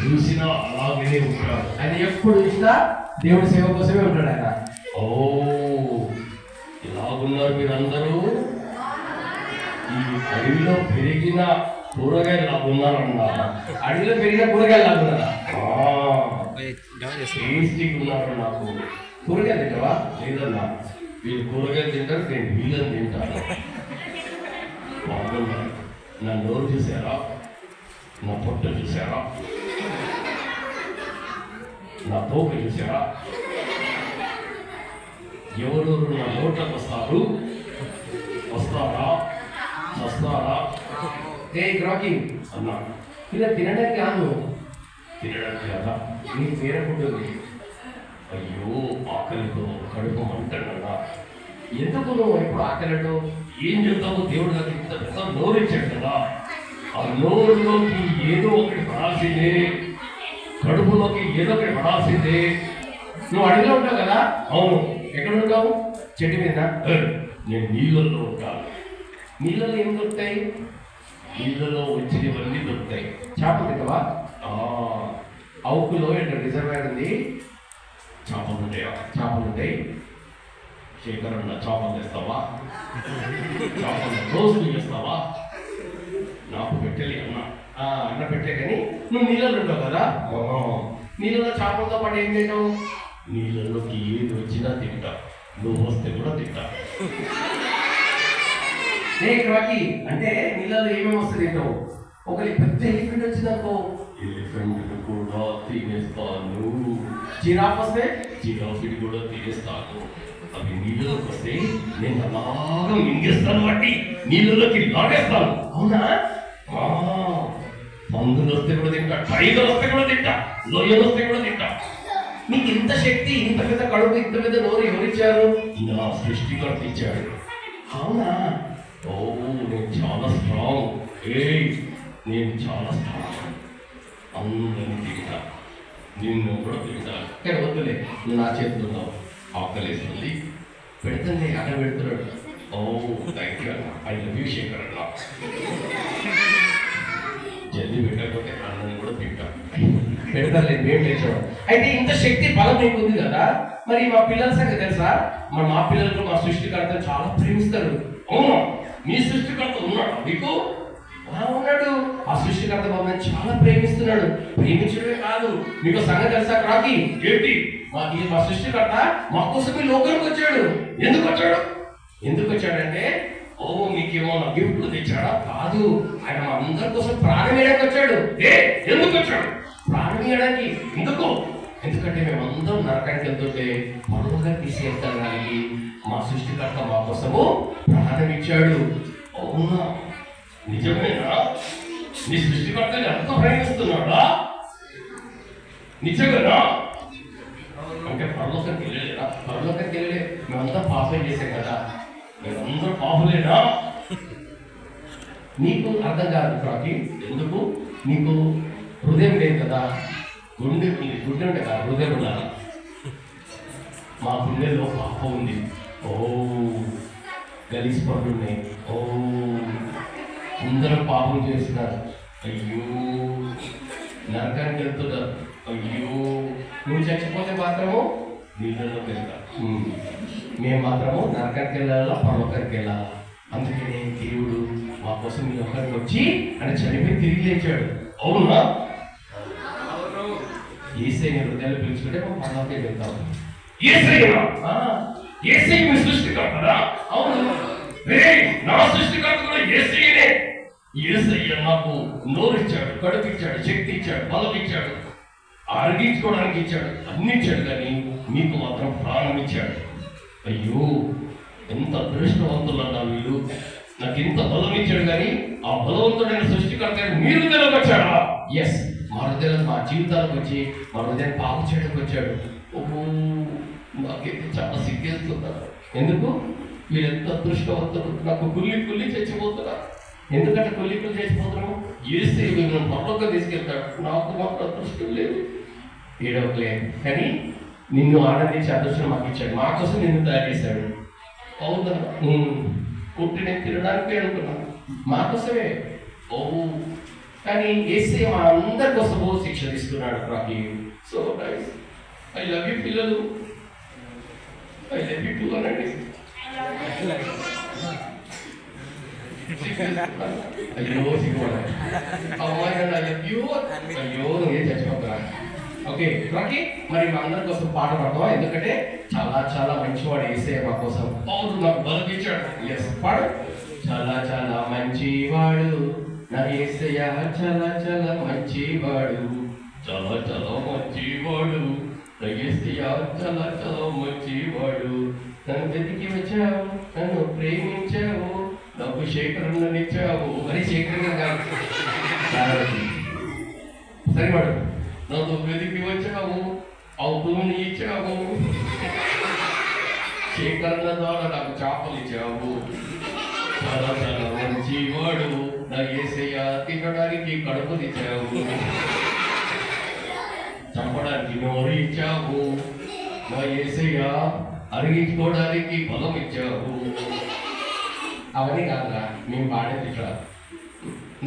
చూసినా అలాగే ఉంటాడు. ఆయన ఎప్పుడు చూసినా దేవుడి సేవ కోసమే ఉంటాడు ఆయన. ఓ ఇలాగున్నారు మీరందరూ. ఈ అడవిలో పెరిగిన కూరగాయలు లాగున్నారన్నా. అడవిలో పెరిగిన కూరగాయలు లాగున్నారా? టేస్టీగా ఉన్నారు. నాకు కూరగాయలు తింటావా? లేదన్నా, వీళ్ళు కూరగాయలు తింటారు, నేను వీళ్ళని తింటాను. బాగున్నారు. నా నోరు చూసారా? నా పొట్ట చూసారా? నా తోక చూసారా? ఎవరెవరు నా నోట్లకు వస్తారా వస్తారా రాకీ అన్నా. ఇలా తినడానికి కాదు, తినడానికి కదా. నీ వేరే ఫుడ్ ఉంది. అయ్యో ఆకలితో కడుపు మంటన్నా. ఎందుకు నువ్వు ఎప్పుడు ఆకలితో? ఏం చెప్తావు? దేవుడు నాకు ఇంత పెద్ద నోరు ఇచ్చాడు కదా. ఆ నోరులోకి ఏదో ఒకటి పడాల్సిందే, కడుపులోకి ఏదో ఒకటి పడాల్సిందే. నువ్వు అడవిలో ఉంటావు కదా? అవును. ఎక్కడ ఉంటావు? చెట్టు మీద. నేను నీళ్ళల్లో ఉంటాను. నీళ్ళలో ఏం దొరుకుతాయి? నీళ్ళలో వచ్చినవన్నీ దొరుకుతాయి. చేపలు తింటావా? అవుకులో రిజర్వాయర్ ఉంది, చేపలు ఉంటాయా? చేపలు ఉంటాయి. శేఖర్ అన్న చేపలు తెస్తావా? చేపలు రోజులు చేస్తావా? నాకు పెట్టలే అన్న. అన్న పెట్టే కానీ నువ్వు నీళ్ళలో ఉంటావు కదా. నీళ్ళలో చేపలతో పాటు ఏం తింటావు? నీళ్ళలోకి ఏది వచ్చినా తింటా. నువ్వు వస్తే కూడా తింటా. రాకీ అంటే నీళ్ళలో ఏమేమి వస్తే తింటావు? ఒకరి పెద్ద ఎలిఫెంట్ వచ్చిందనుకో, ఎలిఫెంట్ కూడా తినేస్తాను. జిరాఫ్ వస్తే జిరాఫీని కూడా తినేస్తాను. అవి నీళ్ళలోకి వస్తే నేను అలాగా మింగేస్తాను, వాటి నీళ్ళలోకి లాగేస్తాను. అవునా? పందులు వస్తే కూడా తింటా, టైగర్ వస్తే కూడా తింటా, లోయలు వస్తే కూడా తింటా. నీకు ఇంత శక్తి, ఇంత పెద్ద కడుపు, ఇంత పెద్ద నోరు ఎవరిచ్చారు? నా సృష్టికర్త ఇచ్చాడు. అవునా? ఓ నేను చాలా స్ట్రాంగ్. నేను చాలా స్ట్రాంగ్. అందరినీ తింటా, నిన్ను కూడా తింటా. కానీ వద్దులే, నువ్వు నా చేతుల్లో ఆకలేస్తుంది, పెడుతుంది అక్కడ పెడుతున్నాడు. ఓ థ్యాంక్ యూ అన్న. ఐ లవ్ యూ శేఖర్ అన్న. జల్దీ పెట్టకపోతే అన్నని కూడా తింటా. పెడతారు, మేము తెచ్చాడు. అయితే ఇంత శక్తి బలం మీకు ఉంది కదా, మరి మా పిల్లల సంగతి తెలుసా? మా పిల్లలు మా సృష్టికర్తను చాలా ప్రేమిస్తారు. అవునా? మీ సృష్టికర్త ఉన్నాడు మీకు? ఉన్నాడు. ఆ సృష్టికర్త మమ్మల్ని చాలా ప్రేమిస్తున్నాడు. ప్రేమించడమే కాదు, మీకు సంగతి తెలుసా రాకీ? ఏంటి? మా సృష్టికర్త మా కోసం ఈ లోకానికి వచ్చాడు. ఎందుకు వచ్చాడు? ఎందుకు వచ్చాడంటే, ఓ మీకేమన్నా గిఫ్ట్లు తెచ్చాడా? కాదు, ఆయన మా అందరి కోసం ప్రాణం వేయడానికి వచ్చాడు. ఎందుకు వచ్చాడు? ప్రాణం వేయడానికి. ఎందుకు? ఎందుకంటే మేమందరం నరకానికి వెళ్తుంటే మనలుగా తీసుకెళ్తానికి మా సృష్టికర్త మా కోసము ప్రాణం ఇచ్చాడు. అవునా? నిజమేనా? నీ సృష్టికర్తని ఎంత ప్రేమిస్తున్నాడా? నిజమేనా? అంటే పరలోకానికి వెళ్ళలేదా? పరలోకానికి వెళ్ళలే, మేమంతా పాపం చేశాం కదా. మేమందరూ పాపులేనా? నీకు అర్థం కాదు రాకీ. ఎందుకు? నీకు హృదయం లేదు కదా. గుండె ఉంటే కదా హృదయం ఉండాలి. మా గుండెలో పాపం ఉంది. ఓ గలీజ్ పనులు ఉన్నాయి. ఓ అందరూ పాపం చేస్తున్నారు. అయ్యో నరకానికి వెళ్తున్నారు. అయ్యో నువ్వు చచ్చిపోతే మాత్రము నీళ్ళలోకి వెళ్తా. మేము మాత్రము నరకానికి వెళ్ళాలా, పరలోకానికి వెళ్ళాలా. అందుకనే దేవుడు మా కోసం ఈ లోకానికి వచ్చి ఆయన చనిపోయి తిరిగి లేచాడు. అవునా? యేసయ్య హృదయాలు పిలుచుకుంటే మా పరలోకానికి వెళ్తాం. యేసయ్యనా? యేసయ్య మీ సృష్టికర్తనా? అవును. నా సృష్టికర్త కూడా యేసయ్యనే. యేసయ్య నాకు నోరు ఇచ్చాడు, కడుపు ఇచ్చాడు, శక్తి ఇచ్చాడు, బలం ఇచ్చాడు, అరిగించుకోవడానికి ఇచ్చాడు, అన్ని ఇచ్చాడు. కానీ మీకు మాత్రం ప్రాణం ఇచ్చాడు. అయ్యో ఎంత అదృష్టవంతులన్నా వీళ్ళు. నాకు ఇంత బలం ఇచ్చాడు, కానీ ఆ బలవంతుడైన సృష్టికర్త మీరు తెలవచ్చాడా? ఎస్, మా హృదయాలు మా జీవితాలకు వచ్చి మా హృదయాన్ని పాపం చేయడానికి వచ్చాడు. ఓహో నాకైతే చాలా సిగ్గేస్తున్నారు. ఎందుకు? వీళ్ళు ఎంత అదృష్టవంతులు. నాకు కుల్లి చచ్చిపోతున్నారు. ఎందుకంటే కుల్లి చచ్చిపోతున్నాము? ఏసే వీళ్ళని పర్లోకి తీసుకెళ్తాడు. నాకు మాత్రం అదృష్టం లేదు. ఏడవలే, కానీ నిన్ను ఆనందించే అదృష్టం మాకు ఇచ్చాడు. మా కోసం నిన్ను తయారు చేశాడు. అవునా? పుట్టిన తినడానికి అనుకున్నాను, మా కోసమే. ఓ కానీ యేసయ్య మా అందరి కోసము శిక్ష తీసుకున్నాడు రాకి. So nice. I love you పిల్లలు. ఐ లవ్ యూ టూ అనండి. అయ్యో సిగ్గుపడా అమ్మాయి ఐ లవ్ యూ. అయ్యో నువ్వే చచ్చిపోతా. ఓకే రాకి, మరి మా అందరి కోసం పాట పాడతావా? ఎందుకంటే చాలా చాలా మంచివాడు యేసయ్య మా కోసం. అవును, నాకు బలకిచ్చాడు. ఎస్ పాడు. చాలా చాలా మంచివాడు నా యేసయ్య, చాలా చాలా మంచివాడు, చాలా చాలా మంచివాడు నా యేసయ్య, చాలా చాలా మంచివాడు. నన్ను వెతికి వచ్చావు, నన్ను ప్రేమించావు, నాకు శేఖరణనిచ్చావు. మరి శేఖరణ కాదు సరివాడు. నన్ను వెతికి వచ్చావు, అవుతూని ఇచ్చావు, శేఖరణ ద్వారా నాకు చేపలు ఇచ్చావు. చాలా చాలా మంచివాడు నా యేసయ్య, తినడానికి కడుపు తెచ్చావు, చంపడానికి నోరు ఇచ్చావు నా యేసయ్య, అరిగించుకోవడానికి బలం ఇచ్చావు. అవన్నీ కాదురా మేము పాడేది ఇట్లా.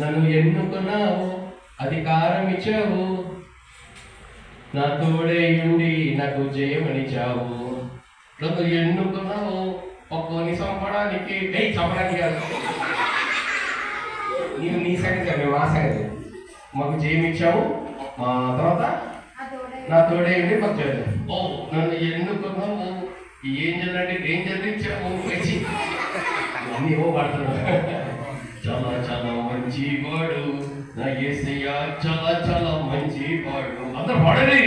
నన్ను ఎన్నుకున్నావు, అధికారం ఇచ్చావు, నా తోడే ఉండి నాకు జయమనిచ్చావు. నన్ను ఎన్నుకున్నావు ఒక్కోని చంపడానికి, చంపడానికి కాదు, నేను నీ సంగతి మేము మా సంగతి. మాకు జయమిచ్చావు, మా తర్వాత నా తోడే ఉండి మాకు చేయలేదు. ఓ నన్ను ఎన్నుకున్నావు, ఏం చేయాలంటే డేంజర్ ఇచ్చావు, అన్నీ ఓ పడుతున్నాడు. చాలా చాలా మంచివాడు నా యేసయ్య, చాలా చాలా మంచివాడు. అందరూ పడని